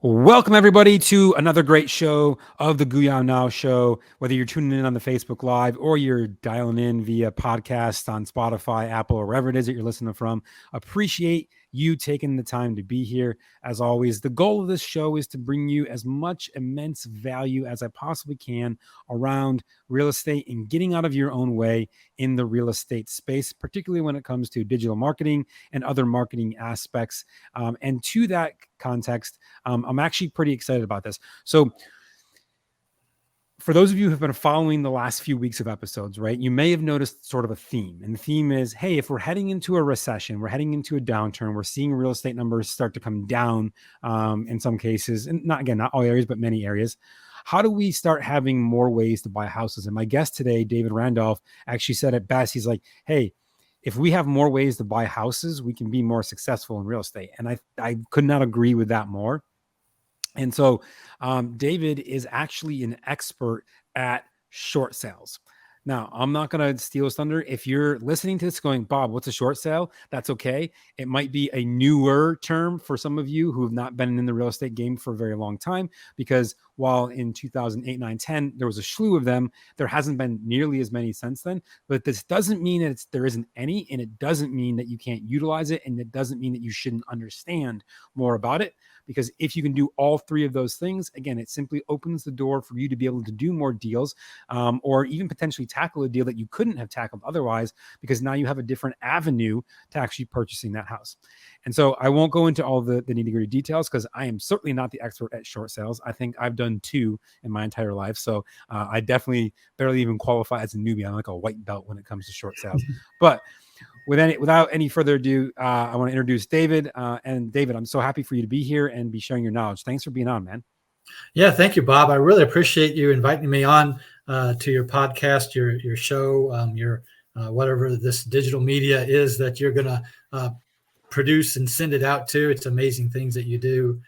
Welcome, everybody, to another great show of the GOOYOW Now show. Whether you're tuning in on the Facebook Live or you're dialing in via podcast on Spotify, Apple, or wherever it is that you're listening from, appreciate you taking the time to be here. As always, the goal of this show is to bring you as much immense value as I possibly can around real estate and getting out of your own way in the real estate space, particularly when it comes to digital marketing and other marketing aspects. And to that context, I'm actually pretty excited about this. So for those of you who have been following the last few weeks of episodes, right, you may have noticed sort of a theme. And the theme is, hey, if we're heading into a recession, we're heading into a downturn, we're seeing real estate numbers start to come down in some cases, and not all areas, but many areas. How do we start having more ways to buy houses? And my guest today, David Randolph, actually said it best. He's like, hey, if we have more ways to buy houses, we can be more successful in real estate. And I could not agree with that more. And so David is actually an expert at short sales. Now, I'm not going to steal his thunder. If you're listening to this going, Bob, what's a short sale? That's okay. It might be a newer term for some of you who have not been in the real estate game for a very long time, because while in 2008, 9, 10, there was a slew of them, there hasn't been nearly as many since then. But this doesn't mean that there isn't any, and it doesn't mean that you can't utilize it, and it doesn't mean that you shouldn't understand more about it. Because if you can do all three of those things, again, it simply opens the door for you to be able to do more deals, or even potentially tackle a deal that you couldn't have tackled otherwise, because now you have a different avenue to actually purchasing that house. And so I won't go into all the nitty-gritty details, because I am certainly not the expert at short sales. I think I've done 2 in my entire life. So I definitely barely even qualify as a newbie. I'm like a white belt when it comes to short sales. But without any further ado, I want to introduce David. And David, I'm so happy for you to be here and be sharing your knowledge. Thanks for being on, man. Yeah, thank you, Bob. I really appreciate you inviting me on to your podcast, your show, your whatever this digital media is that you're going to produce and send it out to. It's amazing things that you do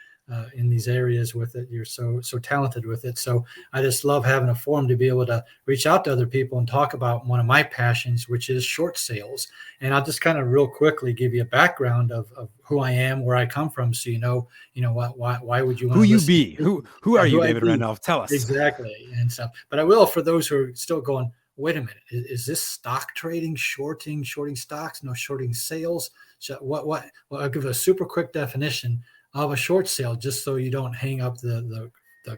in these areas with it. You're so talented with it. So I just love having a forum to be able to reach out to other people and talk about one of my passions, which is short sales. And I'll just kind of real quickly give you a background of who I am, where I come from, so you know why would you want who to you listen be who are you, David Randolph? Tell us. Exactly. And so, but I will, for those who are still going, wait a minute, is this stock trading, shorting stocks? No, shorting sales. So well, I'll give a super quick definition of a short sale, just so you don't hang up the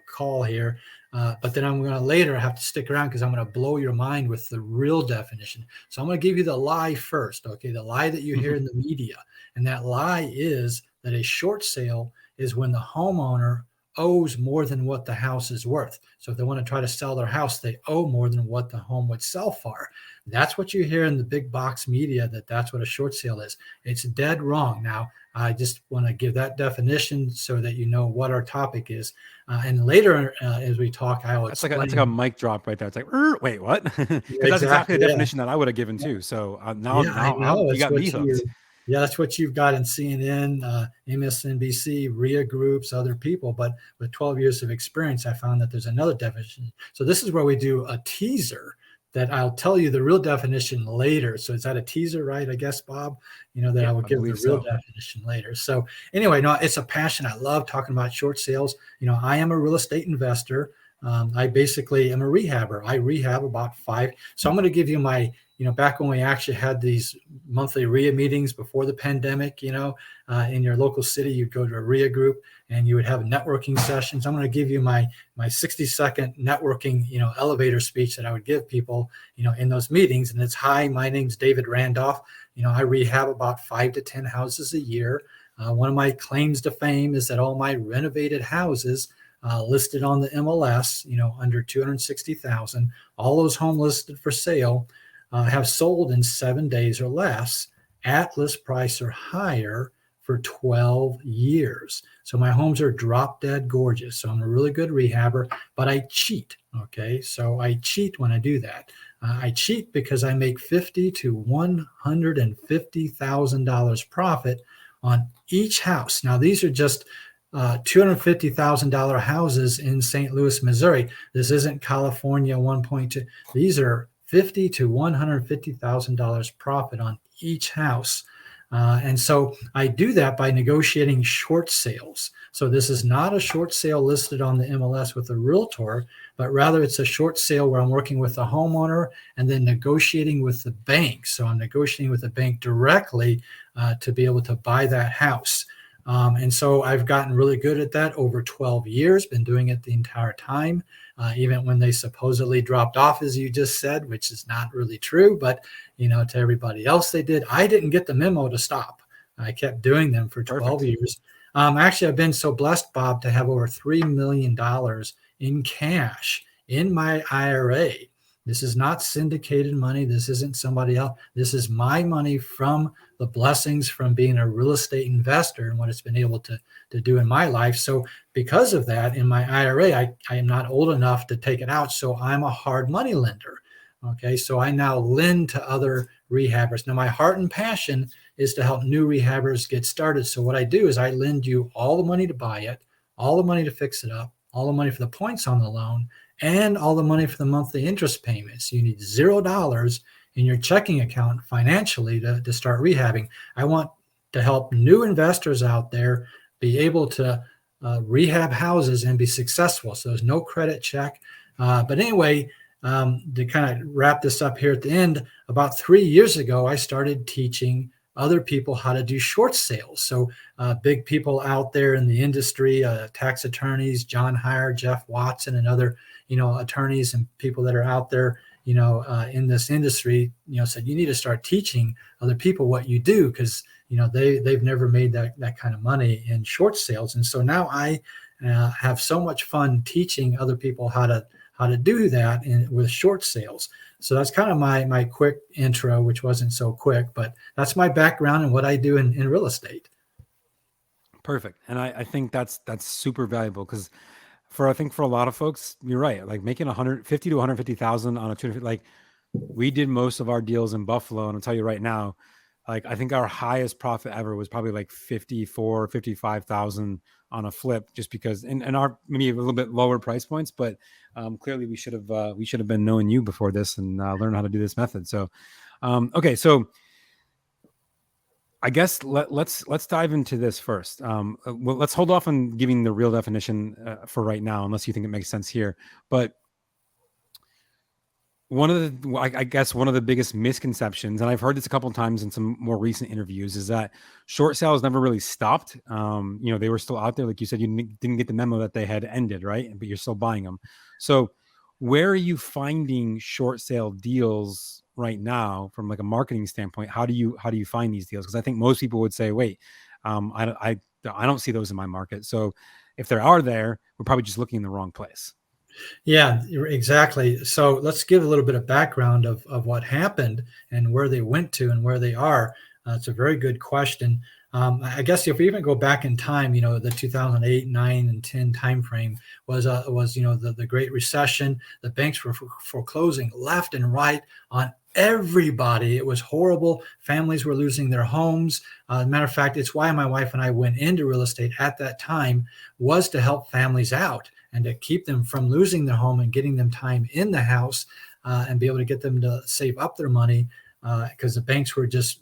call here. But then I'm going to later have to stick around, because I'm going to blow your mind with the real definition. So I'm going to give you the lie first. Okay. The lie that you hear in the media. And that lie is that a short sale is when the homeowner owes more than what the house is worth. So if they want to try to sell their house, they owe more than what the home would sell for. That's what you hear in the big box media, that's what a short sale is. It's dead wrong. Now, I just want to give that definition so that you know what our topic is. And later, as we talk, I'll explain. That's like a mic drop right there. It's like, wait, what? Because that's exactly the definition that I would have given too. So now you got me hooked. Yeah, that's what you've got in CNN, MSNBC, RIA groups, other people. But with 12 years of experience, I found that there's another definition. So this is where we do a teaser that I'll tell you the real definition later. So is that a teaser, right? I guess, Bob, I will give the real definition later. So anyway, no, it's a passion. I love talking about short sales. I am a real estate investor. I basically am a rehabber. I rehab about 5. So I'm going to give you my, back when we actually had these monthly RIA meetings before the pandemic, in your local city, you'd go to a RIA group and you would have networking sessions. I'm going to give you my 60-second networking, elevator speech that I would give people, in those meetings. And it's, hi, my name's David Randolph. I rehab about 5 to 10 houses a year. One of my claims to fame is that all my renovated houses listed on the MLS, under 260,000, all those homes listed for sale have sold in 7 days or less at list price or higher for 12 years. So my homes are drop dead gorgeous. So I'm a really good rehabber, but I cheat. Okay. So I cheat when I do that. I cheat because I make $50,000 to $150,000 profit on each house. Now, these are just $250,000 houses in St. Louis, Missouri. This isn't California 1.2. These are $50,000 to $150,000 profit on each house. And so I do that by negotiating short sales. So this is not a short sale listed on the MLS with a realtor, but rather it's a short sale where I'm working with the homeowner and then negotiating with the bank. So I'm negotiating with the bank directly to be able to buy that house. And so I've gotten really good at that over 12 years, been doing it the entire time, even when they supposedly dropped off, as you just said, which is not really true, but to everybody else they did. I didn't get the memo to stop. I kept doing them for 12 Perfect. years. Actually, I've been so blessed, Bob, to have over $3 million in cash in my IRA. This is not syndicated money. This isn't somebody else. This is my money from the blessings from being a real estate investor and what it's been able to do in my life. So because of that, in my IRA, I am not old enough to take it out. So I'm a hard money lender. Okay, so I now lend to other rehabbers. Now, my heart and passion is to help new rehabbers get started. So what I do is I lend you all the money to buy it, all the money to fix it up, all the money for the points on the loan, and all the money for the monthly interest payments. You need $0 in your checking account financially to start rehabbing. I want to help new investors out there be able to rehab houses and be successful. So there's no credit check. But anyway, to kind of wrap this up here at the end, about 3 years ago, I started teaching other people how to do short sales. So big people out there in the industry, tax attorneys, John Heyer, Jeff Watson, and other, attorneys and people that are out there, in this industry, said, you need to start teaching other people what you do, because, they've never made that kind of money in short sales. And so now I have so much fun teaching other people how to do that with short sales. So that's kind of my quick intro, which wasn't so quick, but that's my background and what I do in real estate. Perfect. And I think that's super valuable, because I think for a lot of folks, you're right. Like making 150 to 150,000 on a 250, like we did most of our deals in Buffalo. And I'll tell you right now, like I think our highest profit ever was probably like 54, 55,000 on a flip, just because, and our maybe a little bit lower price points, but clearly we should have been knowing you before this and learn how to do this method. So, okay. So I guess let's dive into this first. Well, let's hold off on giving the real definition for right now, unless you think it makes sense here. But I guess one of the biggest misconceptions, and I've heard this a couple of times in some more recent interviews, is that short sales never really stopped. They were still out there. Like you said, you didn't get the memo that they had ended, right? But you're still buying them. So where are you finding short sale deals right now from like a marketing standpoint? How do you find these deals? Because I think most people would say, wait, I don't see those in my market. So if there are there, we're probably just looking in the wrong place. Yeah, exactly. So let's give a little bit of background of what happened and where they went to and where they are. It's a very good question. I guess if we even go back in time, the 2008, 9, and 10 timeframe was the Great Recession. The banks were foreclosing left and right on everybody. It was horrible. Families were losing their homes. As a matter of fact, it's why my wife and I went into real estate at that time, was to help families out and to keep them from losing their home and getting them time in the house and be able to get them to save up their money, because the banks were just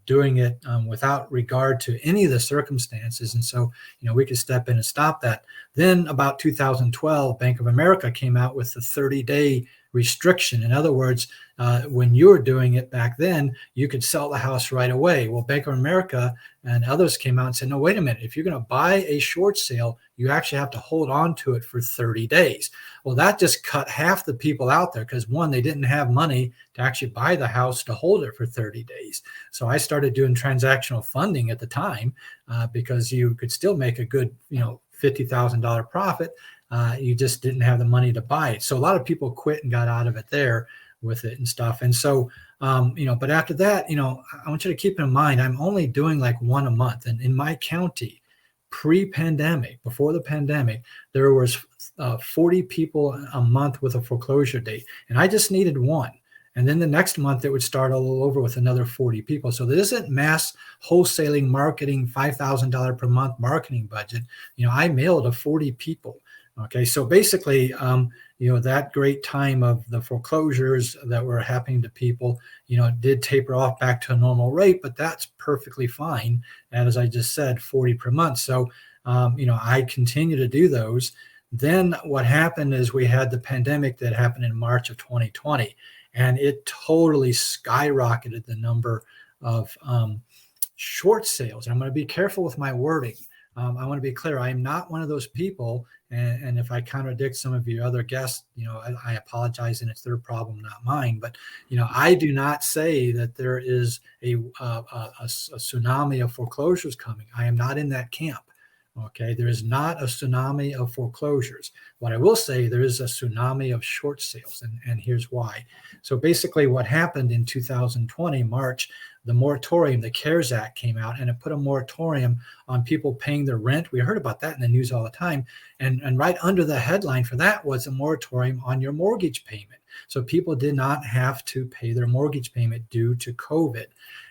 doing it without regard to any of the circumstances. And so, we could step in and stop that. Then about 2012, Bank of America came out with the 30-day restriction. In other words, when you were doing it back then, you could sell the house right away. Well, Bank of America and others came out and said, no, wait a minute. If you're going to buy a short sale, you actually have to hold on to it for 30 days. Well, that just cut half the people out there, because one, they didn't have money to actually buy the house to hold it for 30 days. So I started doing transactional funding at the time because you could still make a good, $50,000 profit. You just didn't have the money to buy it. So a lot of people quit and got out of it there with it and stuff. And so, but after that, I want you to keep in mind, I'm only doing like one a month. And in my county, pre-pandemic, before the pandemic, there was 40 people a month with a foreclosure date. And I just needed one. And then the next month it would start all over with another 40 people. So there isn't mass wholesaling marketing, $5,000 per month marketing budget. I mailed to 40 people. Okay, so basically, that great time of the foreclosures that were happening to people, did taper off back to a normal rate, but that's perfectly fine. And as I just said, 40 per month. So, I continue to do those. Then what happened is we had the pandemic that happened in March of 2020, and it totally skyrocketed the number of short sales. And I'm going to be careful with my wording. I want to be clear. I am not one of those people. And if I contradict some of your other guests, I apologize, and it's their problem, not mine. But I do not say that there is a tsunami of foreclosures coming. I am not in that camp. Okay, there is not a tsunami of foreclosures. What I will say, there is a tsunami of short sales, and here's why. So basically what happened in 2020, March, the moratorium, the CARES Act came out, and it put a moratorium on people paying their rent. We heard about that in the news all the time. And right under the headline for that was a moratorium on your mortgage payment. So people did not have to pay their mortgage payment due to COVID.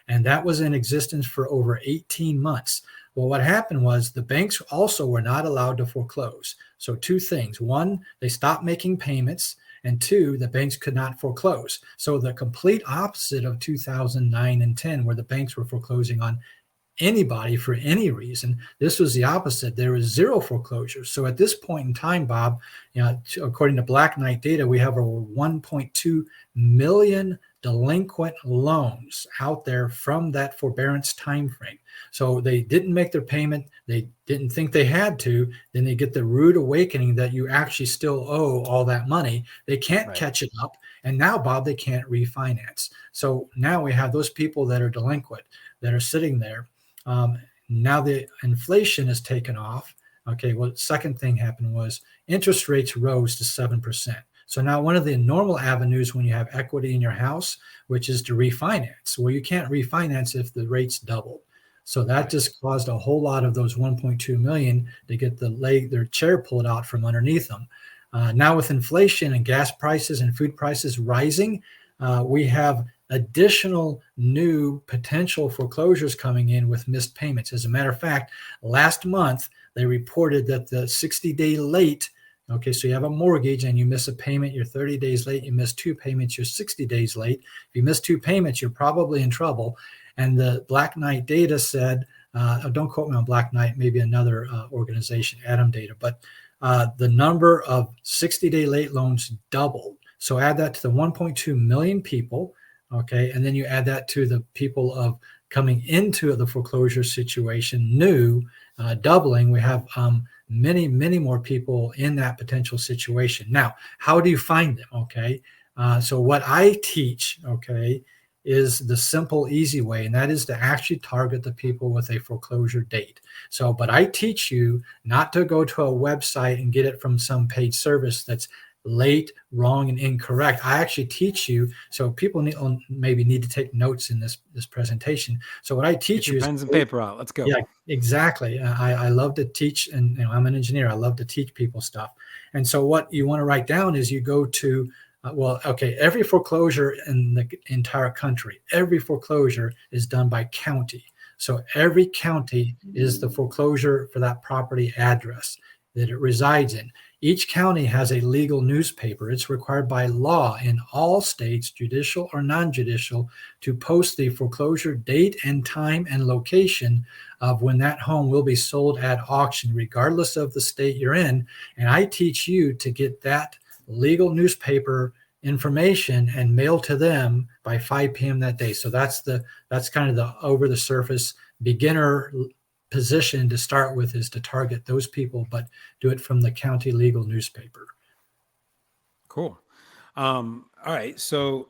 And that was in existence for over 18 months. Well, what happened was the banks also were not allowed to foreclose. So two things. One, they stopped making payments. And two, the banks could not foreclose. So the complete opposite of 2009 and 10, where the banks were foreclosing on anybody for any reason. This was the opposite. There was zero foreclosures. So at this point in time, Bob, according to Black Knight data, we have over 1.2 million delinquent loans out there from that forbearance time frame. So they didn't make their payment. They didn't think they had to. Then they get the rude awakening that you actually still owe all that money. They can't catch it up. And now, Bob, they can't refinance. So now we have those people that are delinquent, that are sitting there. Now the inflation has taken off. Okay, well, the second thing happened was interest rates rose to 7%. So now one of the normal avenues when you have equity in your house, which is to refinance, well, you can't refinance if the rates doubled. So that just caused a whole lot of those 1.2 million to get their chair pulled out from underneath them. Now with inflation and gas prices and food prices rising, we have additional new potential foreclosures coming in with missed payments. As a matter of fact, last month, they reported that the 60-day late, okay, so you have a mortgage and you miss a payment, you're 30 days late, you miss 2 payments, you're 60 days late. If you miss 2 payments, you're probably in trouble. And the Black Knight data said, don't quote me on Black Knight, maybe another organization, Adam Data, but the number of 60-day late loans doubled. So add that to the 1.2 million people, okay, and then you add that to the people of coming into the foreclosure situation, new, doubling. We have many, many more people in that potential situation. Now, how do you find them? Okay, so what I teach, okay, is the simple, easy way, and that is to actually target the people with a foreclosure date. So, but I teach you not to go to a website and get it from some paid service that's late, wrong, and incorrect. I actually teach you, so people maybe need to take notes in this presentation. So what I teach you is pens and paper out. Let's go. Yeah, exactly. I love to teach, and I'm an engineer. I love to teach people stuff. And so what you want to write down is you go to every foreclosure in the entire country, every foreclosure is done by county. So every county is the foreclosure for that property address that it resides in. Each county has a legal newspaper. It's required by law in all states, judicial or non-judicial, to post the foreclosure date and time and location of when that home will be sold at auction, regardless of the state you're in. And I teach you to get that legal newspaper information and mail to them by 5 p.m. that day. So that's kind of the over the surface beginner position to start with, is to target those people, but do it from the county legal newspaper. Cool. All right. So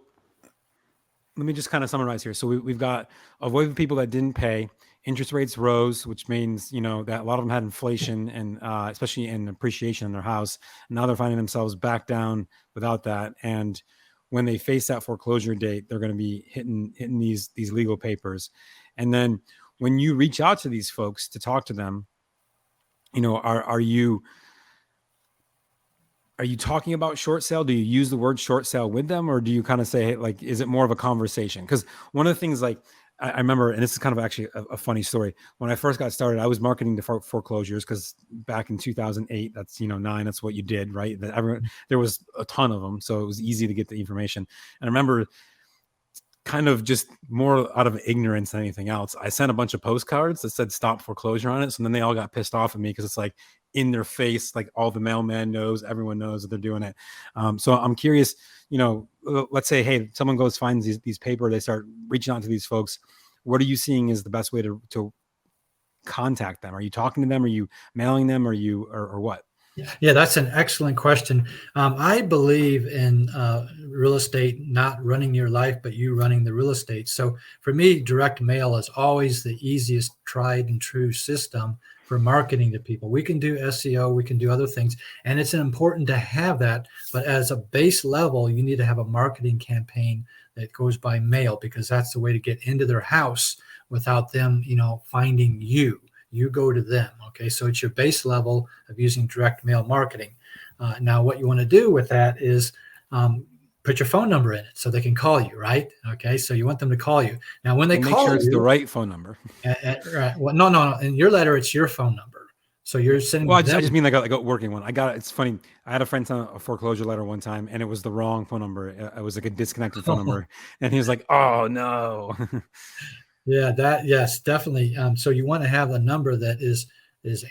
let me just kind of summarize here. So we've got avoiding people that didn't pay. Interest rates rose, which means, that a lot of them had inflation and especially in appreciation in their house. Now they're finding themselves back down without that. And when they face that foreclosure date, they're going to be hitting these legal papers. And then when you reach out to these folks to talk to them, are you talking about short sale? Do you use the word short sale with them, or do you kind of say, like, is it more of a conversation? Because one of the things, like, I remember, and this is kind of actually a funny story. When I first got started, I was marketing to foreclosures because back in 2008, that's, 9, that's what you did, right? There was a ton of them. So it was easy to get the information. And I remember, kind of just more out of ignorance than anything else, I sent a bunch of postcards that said stop foreclosure on it. So then they all got pissed off at me because it's like in their face, like all the mailman knows, everyone knows that they're doing it. So I'm curious, let's say, hey, someone goes, finds these paper, they start reaching out to these folks. What are you seeing is the best way to contact them? Are you talking to them? Are you mailing them? Or what? Yeah, that's an excellent question. I believe in real estate, not running your life, but you running the real estate. So for me, direct mail is always the easiest, tried and true system for marketing to people. We can do SEO, we can do other things, and it's important to have that. But as a base level, you need to have a marketing campaign that goes by mail, because that's the way to get into their house without them, finding you. You go to them. Okay, so it's your base level of using direct mail marketing. Now, what you want to do with that is put your phone number in it so they can call you, right? Okay, so you want them to call you. Now, when they make call sure it's you, the right phone number. Right. Well, no. In your letter, it's your phone number. So you're sending. Well, I just mean like a working one. It's funny. I had a friend send a foreclosure letter one time, and it was the wrong phone number. It was like a disconnected phone number, and he was like, "Oh no." Yeah, yes, definitely. So you want to have a number that is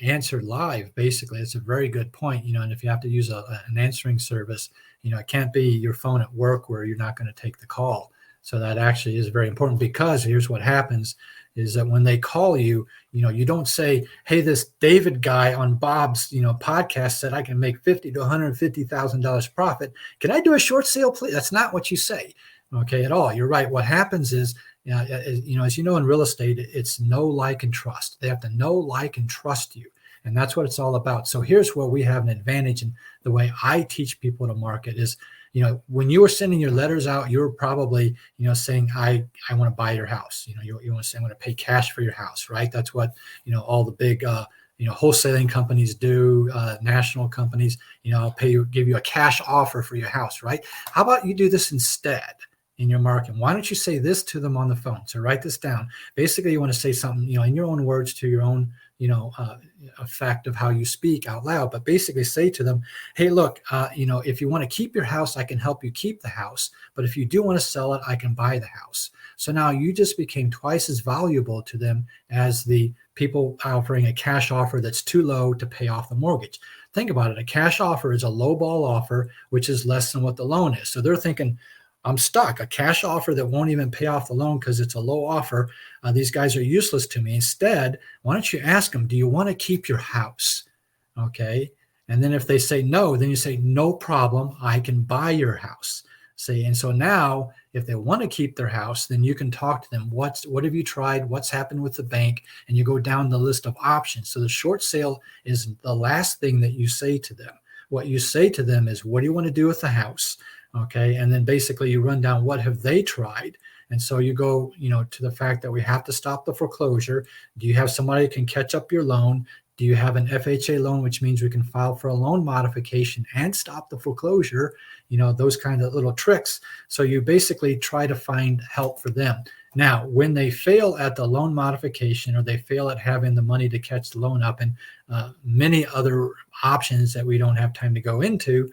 answered live. Basically, it's a very good point. And if you have to use an answering service, it can't be your phone at work where you're not going to take the call. So that actually is very important, because here's what happens is that when they call you, you don't say, "Hey, this David guy on Bob's, podcast said I can make $50,000 to $150,000 profit. Can I do a short sale, please?" That's not what you say, okay, at all. You're right. What happens is, as you know, in real estate, it's know, like, and trust. They have to know, like, and trust you. And that's what it's all about. So here's where we have an advantage. And the way I teach people to market is, when you are sending your letters out, you're probably, saying, I want to buy your house. You want to say, "I'm going to pay cash for your house," right? That's what, all the big, wholesaling companies do, national companies, I'll give you a cash offer for your house, right? How about you do this instead? In your marketing, why don't you say this to them on the phone? So write this down. Basically, you want to say something, in your own words, to your own, effect of how you speak out loud. But basically say to them, "Hey, look, if you want to keep your house, I can help you keep the house. But if you do want to sell it, I can buy the house." So now you just became twice as valuable to them as the people offering a cash offer that's too low to pay off the mortgage. Think about it. A cash offer is a low ball offer, which is less than what the loan is. So they're thinking, "I'm stuck. A cash offer that won't even pay off the loan because it's a low offer. These guys are useless to me." Instead, why don't you ask them, "Do you want to keep your house?" Okay. And then if they say no, then you say, "No problem. I can buy your house." See, and so now if they want to keep their house, then you can talk to them. What have you tried? What's happened with the bank? And you go down the list of options. So the short sale is the last thing that you say to them. What you say to them is, "What do you want to do with the house?" Okay. And then basically you run down what have they tried. And so you go, to the fact that we have to stop the foreclosure. Do you have somebody who can catch up your loan? Do you have an FHA loan, which means we can file for a loan modification and stop the foreclosure? Those kind of little tricks. So you basically try to find help for them. Now, when they fail at the loan modification, or they fail at having the money to catch the loan up, and many other options that we don't have time to go into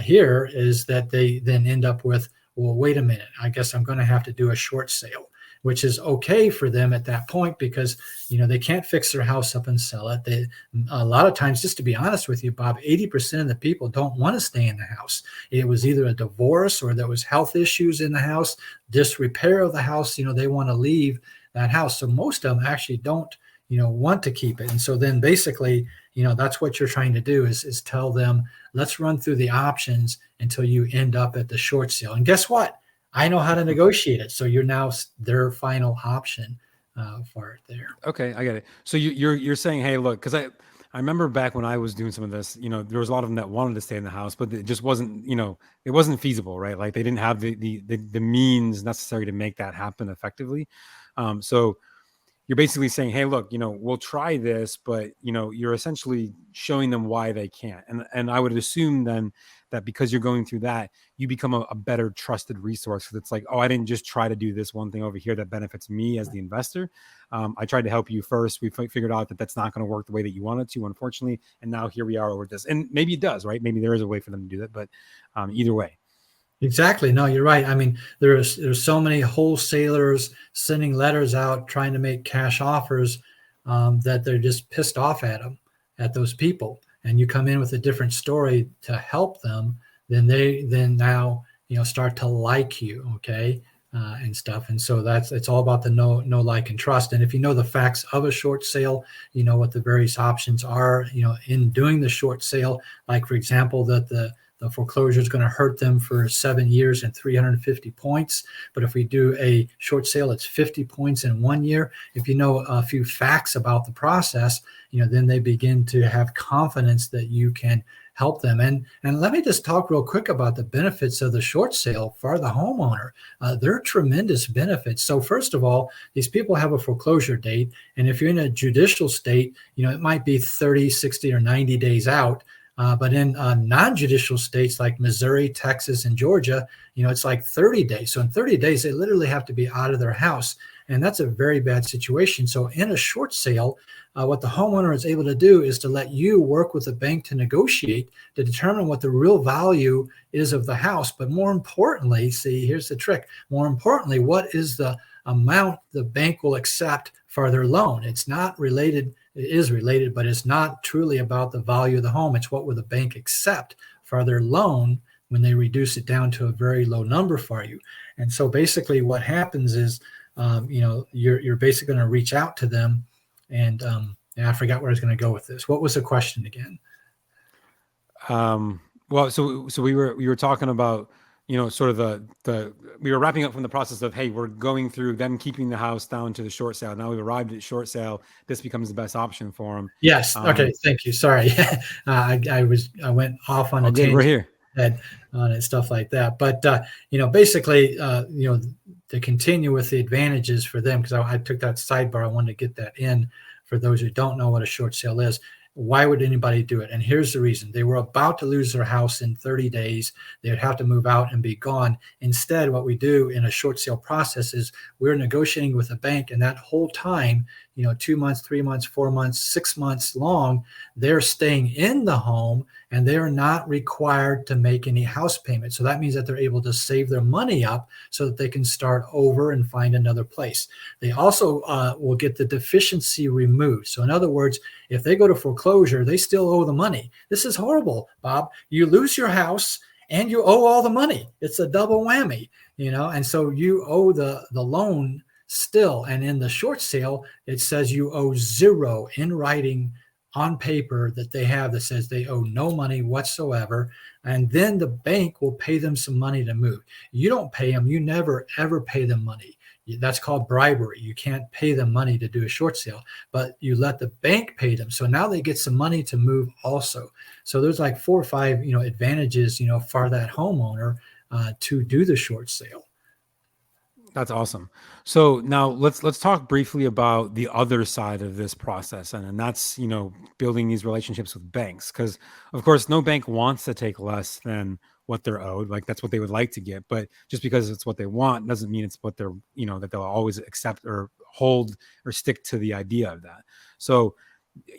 here, is that they then end up with, "Well, wait a minute, I guess I'm going to have to do a short sale," which is okay for them at that point, because they can't fix their house up and sell it. A lot of times, just to be honest with you, Bob, 80% of the people don't want to stay in the house. It was either a divorce, or there was health issues in the house, disrepair of the house. They want to leave that house. So most of them actually don't want to keep it. And so then basically, that's what you're trying to do is tell them, "Let's run through the options until you end up at the short sale. And guess what? I know how to negotiate it." So you're now their final option for it there. Okay, I get it. So you're saying, hey, look, because I remember back when I was doing some of this, there was a lot of them that wanted to stay in the house, but it just wasn't, it wasn't feasible, right? Like they didn't have the means necessary to make that happen effectively. So you're basically saying, hey, look, we'll try this, but you're essentially showing them why they can't. And I would assume then that because you're going through that, you become a better trusted resource, because it's like, oh, I didn't just try to do this one thing over here that benefits me as the investor. I tried to help you first. We figured out that that's not going to work the way that you want it to, unfortunately. And now here we are over this. And maybe it does, right? Maybe there is a way for them to do that, but either way. Exactly. No, you're right. I mean, there's so many wholesalers sending letters out trying to make cash offers, that they're just pissed off at those people. And you come in with a different story to help them, then now start to like you, okay, and stuff. And so it's all about the know, like, and trust. And if you know the facts of a short sale, you know what the various options are, in doing the short sale. Like, for example, that the foreclosure is going to hurt them for 7 years and 350 points. But if we do a short sale, it's 50 points in 1 year. If you know a few facts about the process, then they begin to have confidence that you can help them. And let me just talk real quick about the benefits of the short sale for the homeowner. There are tremendous benefits. So first of all, these people have a foreclosure date. And if you're in a judicial state, it might be 30, 60, or 90 days out. But in non-judicial states like Missouri, Texas, and Georgia, it's like 30 days. So in 30 days, they literally have to be out of their house. And that's a very bad situation. So in a short sale, what the homeowner is able to do is to let you work with the bank to negotiate, to determine what the real value is of the house. But more importantly, see, here's the trick. More importantly, what is the amount the bank will accept for their loan? It's not related. It is related, but it's not truly about the value of the home. It's what will the bank accept for their loan when they reduce it down to a very low number for you. And so basically what happens is, you're basically going to reach out to them. And I forgot where I was going to go with this. What was the question again? Well, so we were talking about, sort of we were wrapping up from the process of, hey, we're going through them keeping the house down to the short sale. Now we've arrived at short sale. This becomes the best option for them. Yes. Okay. Thank you. Sorry. I went off on a tangent. We're here. On it, stuff like that. But, basically, to continue with the advantages for them, because I took that sidebar, I wanted to get that in for those who don't know what a short sale is. Why would anybody do it? And here's the reason. They were about to lose their house in 30 days. They would have to move out and be gone. Instead, what we do in a short sale process is we're negotiating with a bank, and that whole time, 2 months, 3 months, 4 months, 6 months long, they're staying in the home, and they're not required to make any house payments. So that means that they're able to save their money up so that they can start over and find another place. They also will get the deficiency removed. So in other words, if they go to foreclosure, they still owe the money. This is horrible, Bob. You lose your house and you owe all the money. It's a double whammy, and so you owe the loan still. And in the short sale, it says you owe zero in writing on paper that they have that says they owe no money whatsoever. And then the bank will pay them some money to move. You don't pay them. You never, ever pay them money. That's called bribery. You can't pay them money to do a short sale, but you let the bank pay them. So now they get some money to move also. So there's like 4 or 5, advantages, for that homeowner to do the short sale. That's awesome. So now let's talk briefly about the other side of this process, and that's building these relationships with banks, because of course no bank wants to take less than what they're owed. Like, that's what they would like to get, but just because it's what they want doesn't mean it's what they're that they'll always accept or hold or stick to the idea of that. So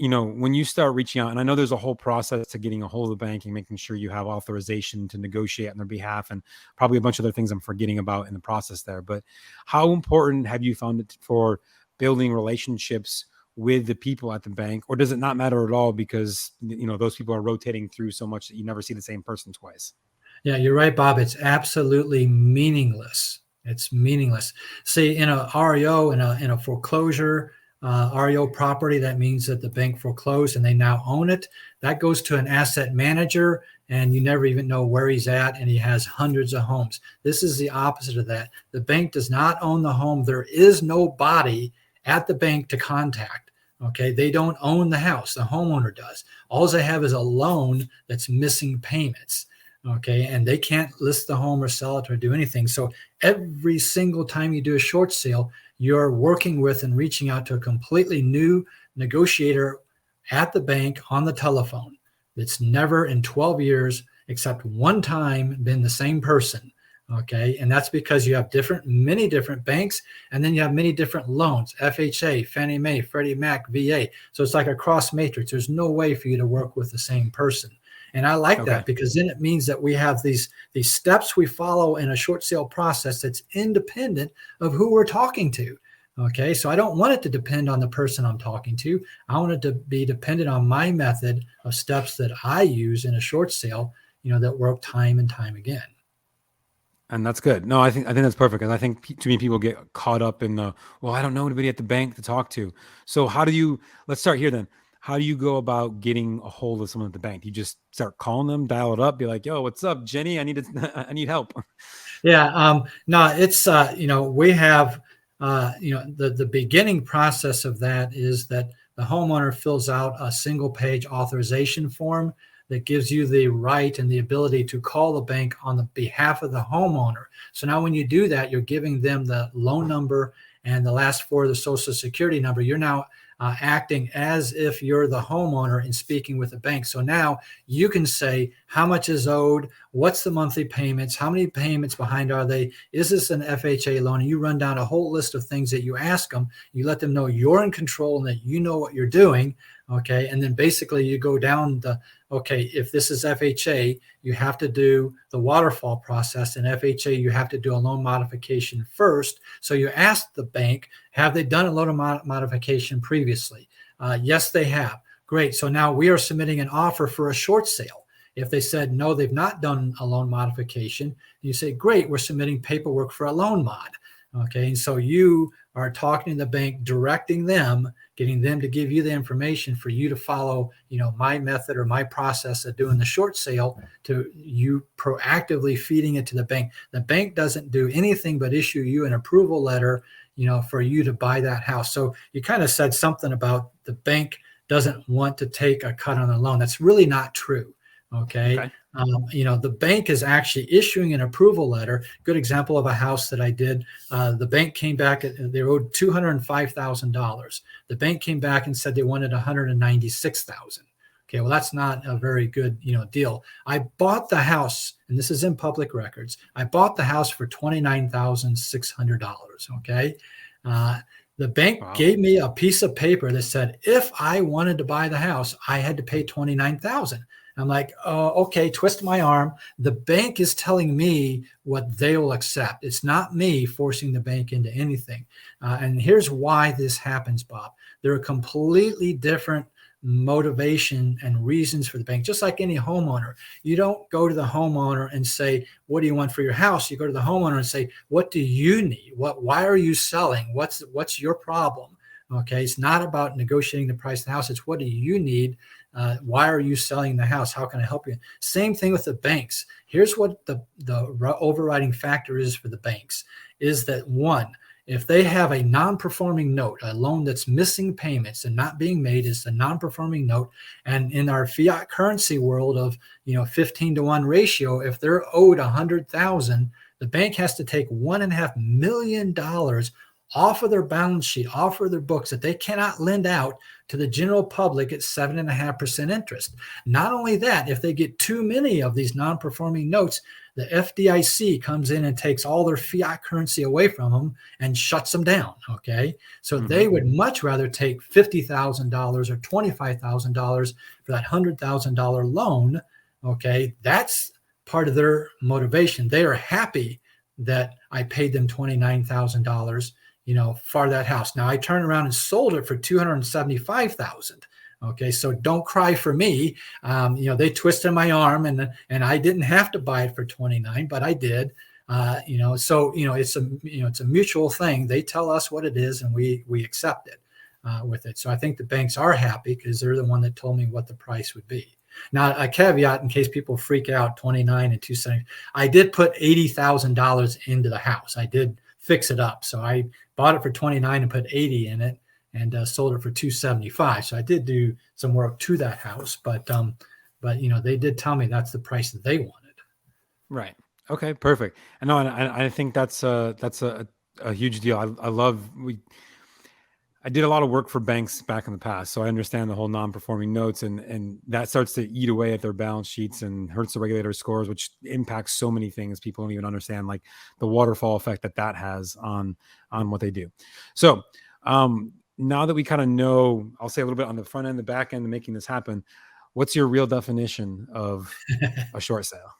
when you start reaching out, and I know there's a whole process to getting a hold of the bank and making sure you have authorization to negotiate on their behalf, and probably a bunch of other things I'm forgetting about in the process there. But how important have you found it for building relationships with the people at the bank, or does it not matter at all because those people are rotating through so much that you never see the same person twice? Yeah, you're right, Bob. It's absolutely meaningless. It's meaningless. See, in a REO, in a foreclosure, REO property, that means that the bank foreclosed and they now own it. That goes to an asset manager, and you never even know where he's at, and he has hundreds of homes. This is the opposite of that. The bank does not own the home. There is nobody at the bank to contact. Okay, they don't own the house. The homeowner does. All they have is a loan that's missing payments. Okay, and they can't list the home or sell it or do anything. So every single time you do a short sale, you're working with and reaching out to a completely new negotiator at the bank on the telephone. It's never in 12 years, except one time, been the same person. Okay. And that's because you have many different banks, and then you have many different loans, FHA, Fannie Mae, Freddie Mac, VA. So it's like a cross matrix. There's no way for you to work with the same person. And I like that, because then it means that we have these steps we follow in a short sale process that's independent of who we're talking to. Okay. So I don't want it to depend on the person I'm talking to. I want it to be dependent on my method of steps that I use in a short sale, that work time and time again. And that's good. No, I think that's perfect. And I think too many people get caught up in well, I don't know anybody at the bank to talk to. So let's start here then. How do you go about getting a hold of someone at the bank? You just start calling them, dial it up, be like, yo, what's up, Jenny? I need help. Yeah. No, it's, we have, the beginning process of that is that the homeowner fills out a single page authorization form that gives you the right and the ability to call the bank on the behalf of the homeowner. So now when you do that, you're giving them the loan number and the last four of the social security number. You're now acting as if you're the homeowner and speaking with the bank. So now you can say how much is owed, what's the monthly payments, how many payments behind are they, is this an FHA loan? And you run down a whole list of things that you ask them. You let them know you're in control and that you know what you're doing. Okay. And then basically you go down if this is FHA, you have to do the waterfall process. In FHA, you have to do a loan modification first. So you ask the bank, have they done a loan modification previously? Yes, they have. Great. So now we are submitting an offer for a short sale. If they said, no, they've not done a loan modification, you say, great, we're submitting paperwork for a loan mod. Okay. And so you are talking to the bank, directing them, getting them to give you the information for you to follow, my method or my process of doing the short sale, to you proactively feeding it to the bank. The bank doesn't do anything but issue you an approval letter, for you to buy that house. So you kind of said something about the bank doesn't want to take a cut on the loan. That's really not true. Okay. The bank is actually issuing an approval letter. Good example of a house that I did. The bank came back, they owed $205,000. The bank came back and said they wanted $196,000. Okay, well, that's not a very good, deal. I bought the house, and this is in public records. I bought the house for $29,600. Okay. The bank gave me a piece of paper that said, if I wanted to buy the house, I had to pay $29,000. I'm like, oh, okay, twist my arm. The bank is telling me what they will accept. It's not me forcing the bank into anything. And here's why this happens, Bob. There are completely different motivation and reasons for the bank, just like any homeowner. You don't go to the homeowner and say, what do you want for your house? You go to the homeowner and say, what do you need? Why are you selling? What's your problem? Okay. It's not about negotiating the price of the house. It's what do you need? Why are you selling the house? How can I help you? Same thing with the banks. Here's what the overriding factor is for the banks is that, one, if they have a non-performing note, a loan that's missing payments and not being made is the non-performing note. And in our fiat currency world of 15-to-1 ratio, if they're owed $100,000, the bank has to take $1.5 million off of their balance sheet, off of their books, that they cannot lend out to the general public at 7.5% interest. Not only that, if they get too many of these non-performing notes, the FDIC comes in and takes all their fiat currency away from them and shuts them down. Okay. So they would much rather take $50,000 or $25,000 for that $100,000 loan. Okay. That's part of their motivation. They are happy that I paid them $29,000, for that house. Now I turned around and sold it for $275,000. Okay. So don't cry for me. They twisted my arm and I didn't have to buy it for 29, but I did. It's a mutual thing. They tell us what it is and we accept it with it. So I think the banks are happy because they're the one that told me what the price would be. Now, a caveat in case people freak out, 29 and 270. I did put $80,000 into the house. I did fix it up. So I bought it for 29 and put 80 in it and sold it for 275. So I did do some work to that house, but they did tell me that's the price that they wanted. Right. Okay. Perfect. And no, I think that's a a huge deal. I did a lot of work for banks back in the past, so I understand the whole non-performing notes, and that starts to eat away at their balance sheets and hurts the regulator scores, which impacts so many things. People don't even understand, like the waterfall effect that has on what they do. So now that we kind of know, I'll say a little bit on the front end, the back end, of making this happen. What's your real definition of a short sale?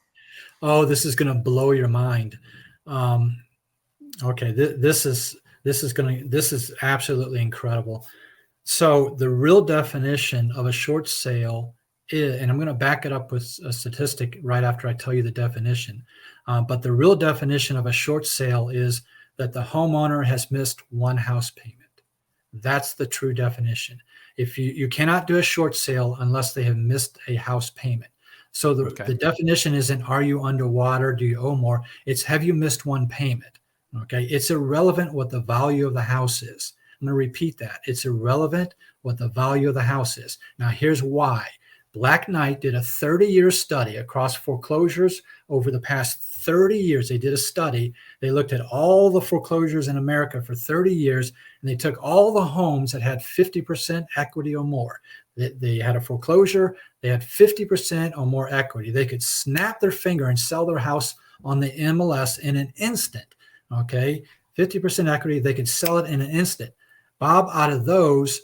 Oh, this is going to blow your mind. Okay, this is absolutely incredible. So the real definition of a short sale is, and I'm going to back it up with a statistic right after I tell you the definition. But the real definition of a short sale is that the homeowner has missed one house payment. That's the true definition. If you cannot do a short sale unless they have missed a house payment. So the definition isn't, are you underwater? Do you owe more? It's, have you missed one payment? Okay. It's irrelevant what the value of the house is. I'm going to repeat that. It's irrelevant what the value of the house is. Now, here's why. Black Knight did a 30-year study across foreclosures over the past 30 years. They did a study. They looked at all the foreclosures in America for 30 years, and they took all the homes that had 50% equity or more. They had a foreclosure. They had 50% or more equity. They could snap their finger and sell their house on the MLS in an instant. Okay, 50% equity. They could sell it in an instant. Bob, out of those,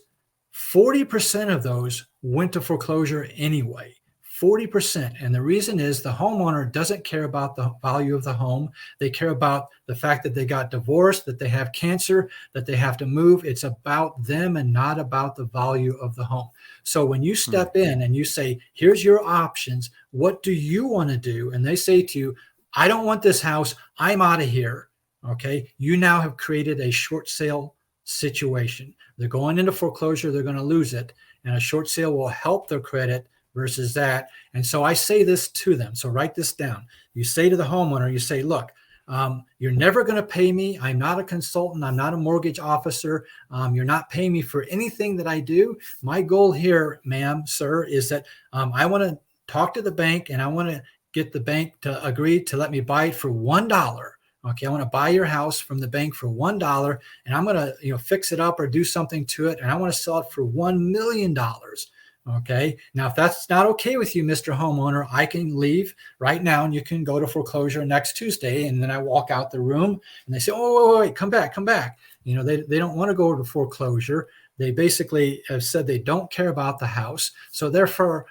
40% of those went to foreclosure anyway. 40%. And the reason is the homeowner doesn't care about the value of the home. They care about the fact that they got divorced, that they have cancer, that they have to move. It's about them and not about the value of the home. So when you step in and you say, here's your options, what do you want to do? And they say to you, I don't want this house. I'm out of here. Okay. You now have created a short sale situation. They're going into foreclosure. They're going to lose it. And a short sale will help their credit versus that. And so I say this to them. So write this down. You say to the homeowner, you say, look, you're never going to pay me. I'm not a consultant. I'm not a mortgage officer. You're not paying me for anything that I do. My goal here, ma'am, sir, is that I want to talk to the bank, and I want to get the bank to agree to let me buy it for $1. Okay, I want to buy your house from the bank for $1, and I'm going to, fix it up or do something to it, and I want to sell it for $1 million. Okay, now if that's not okay with you, Mr. Homeowner, I can leave right now, and you can go to foreclosure next Tuesday. And then I walk out the room, and they say, "Oh, wait, come back." They don't want to go to foreclosure. They basically have said they don't care about the house. So therefore,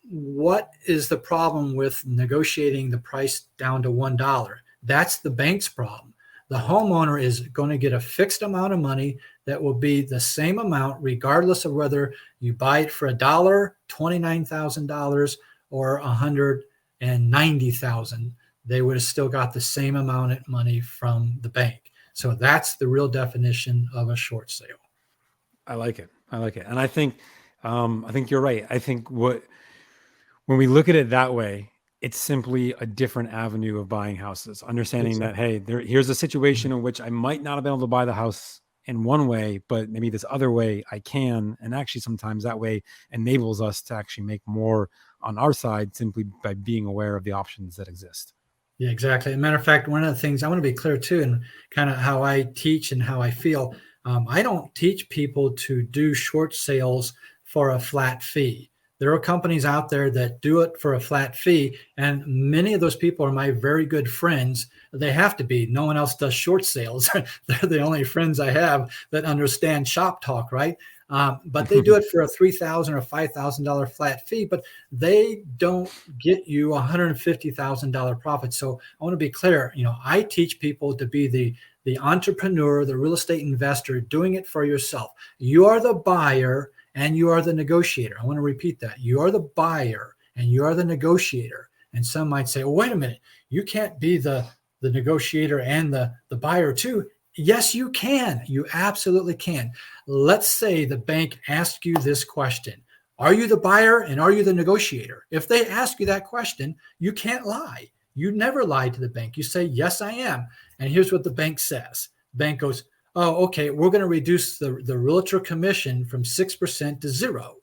what is the problem with negotiating the price down to $1? That's the bank's problem. The homeowner is going to get a fixed amount of money that will be the same amount regardless of whether you buy it for $1, $29,000, or $190,000. They would have still got the same amount of money from the bank. So that's the real definition of a short sale. I like it. And I think you're right. I think when we look at it that way, it's simply a different avenue of buying houses, understanding that, hey, here's a situation in which I might not have been able to buy the house in one way, but maybe this other way I can. And actually sometimes that way enables us to actually make more on our side simply by being aware of the options that exist. Yeah, exactly. As a matter of fact, one of the things I want to be clear too, and kind of how I teach and how I feel, I don't teach people to do short sales for a flat fee. There are companies out there that do it for a flat fee, and many of those people are my very good friends. They have to be. No one else does short sales. They're the only friends I have that understand shop talk, right? But they do it for a $3,000 or $5,000 flat fee, but they don't get you $150,000 profit. So I want to be clear. I teach people to be the entrepreneur, the real estate investor, doing it for yourself. You are the buyer and you are the negotiator. I want to repeat that. You are the buyer and you are the negotiator. And some might say, well, wait a minute, you can't be the negotiator and the buyer too. Yes, you can. You absolutely can. Let's say the bank asks you this question. Are you the buyer and are you the negotiator? If they ask you that question, you can't lie. You never lie to the bank. You say, yes, I am. And here's what the bank says. The bank goes, oh, okay, we're going to reduce the realtor commission from 6% to 0.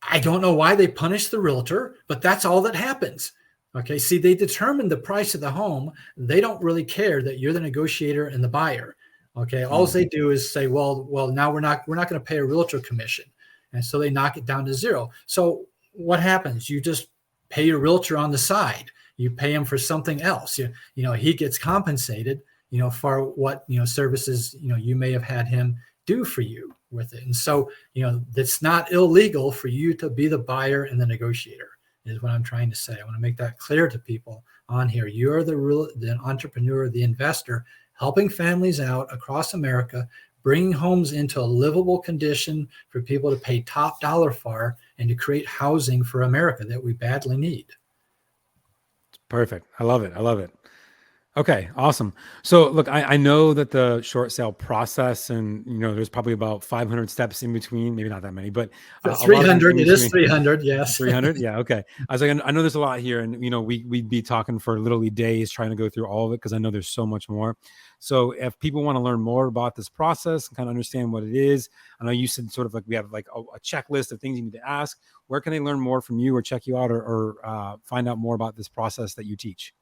I don't know why they punish the realtor, but that's all that happens. Okay. See, they determine the price of the home. They don't really care that you're the negotiator and the buyer. Okay. All they do is say, well, now we're not going to pay a realtor commission. And so they knock it down to zero. So what happens? You just pay your realtor on the side. You pay him for something else. He gets compensated, for what, services, you may have had him do for you with it. And so, it's not illegal for you to be the buyer and the negotiator, is what I'm trying to say. I want to make that clear to people on here. You're the entrepreneur, the investor, helping families out across America, bringing homes into a livable condition for people to pay top dollar for, and to create housing for America that we badly need. Perfect. I love it. Okay, awesome. So look, I know that the short sale process, and there's probably about 500 steps in between, maybe not that many, but a lot of them 300, in it is between. 300, yes. 300. Yeah. Okay. I was like, I know there's a lot here, and we'd be talking for literally days trying to go through all of it, because I know there's so much more. So if people want to learn more about this process and kind of understand what it is, I know you said sort of like we have like a checklist of things you need to ask. Where can they learn more from you, or check you out, or find out more about this process that you teach?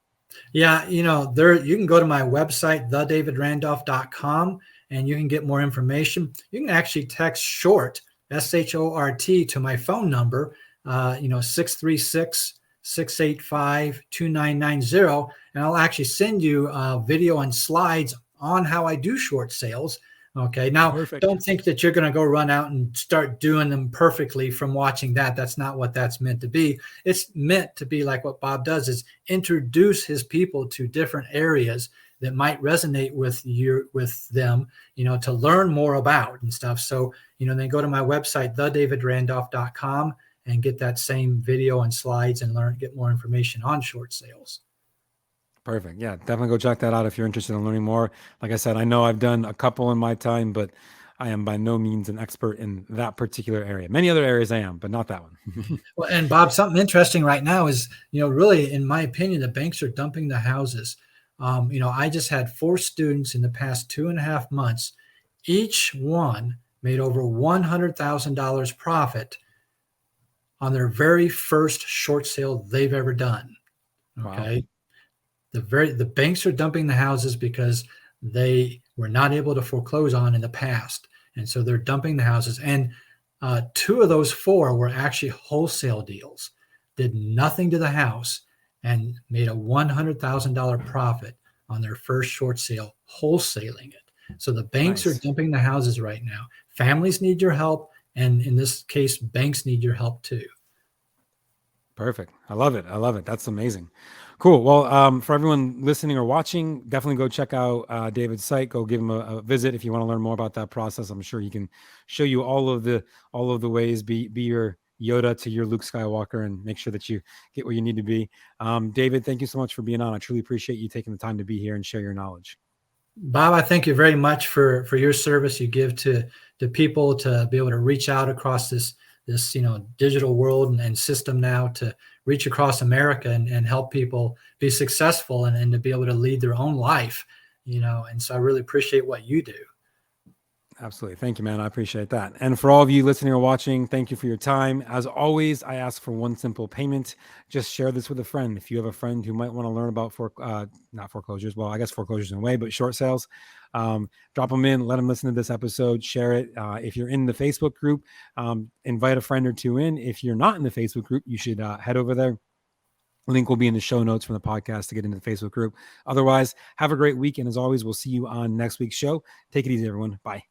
Yeah, you can go to my website, thedavidrandolph.com, and you can get more information. You can actually text SHORT, SHORT, to my phone number, 636-685-2990. And I'll actually send you a video and slides on how I do short sales. Okay. Now, Perfect. Don't think that you're going to go run out and start doing them perfectly from watching that. That's not what that's meant to be. It's meant to be like what Bob does, is introduce his people to different areas that might resonate with them, to learn more about and stuff. So, they go to my website, thedavidrandolph.com, and get that same video and slides and get more information on short sales. Perfect. Yeah, definitely go check that out if you're interested in learning more. Like I said, I know I've done a couple in my time, but I am by no means an expert in that particular area. Many other areas I am, but not that one. Well, and Bob, something interesting right now is, really, in my opinion, the banks are dumping the houses. I just had 4 students in the past 2.5 months. Each one made over $100,000 profit on their very first short sale they've ever done. Okay. Wow. The banks are dumping the houses because they were not able to foreclose on in the past. And so they're dumping the houses. And 2 of those 4 were actually wholesale deals, did nothing to the house, and made a $100,000 profit on their first short sale, wholesaling it. So the banks are dumping the houses right now. Families need your help. And in this case, banks need your help too. Perfect. I love it. That's amazing. Cool. Well, for everyone listening or watching, definitely go check out David's site. Go give him a visit if you want to learn more about that process. I'm sure he can show you all of the ways. Be your Yoda to your Luke Skywalker, and make sure that you get where you need to be. David, thank you so much for being on. I truly appreciate you taking the time to be here and share your knowledge. Bob, I thank you very much for your service you give to people, to be able to reach out across this digital world and system now, to reach across America and help people be successful and to be able to lead their own life, and so I really appreciate what you do. Absolutely. Thank you, man. I appreciate that. And for all of you listening or watching, thank you for your time. As always, I ask for one simple payment. Just share this with a friend. If you have a friend who might want to learn about not foreclosures, well, I guess foreclosures in a way, but short sales, drop them in, let them listen to this episode, share it. If you're in the Facebook group, invite a friend or 2 in. If you're not in the Facebook group, you should head over there. Link will be in the show notes from the podcast to get into the Facebook group. Otherwise, have a great week. And as always, we'll see you on next week's show. Take it easy, everyone. Bye.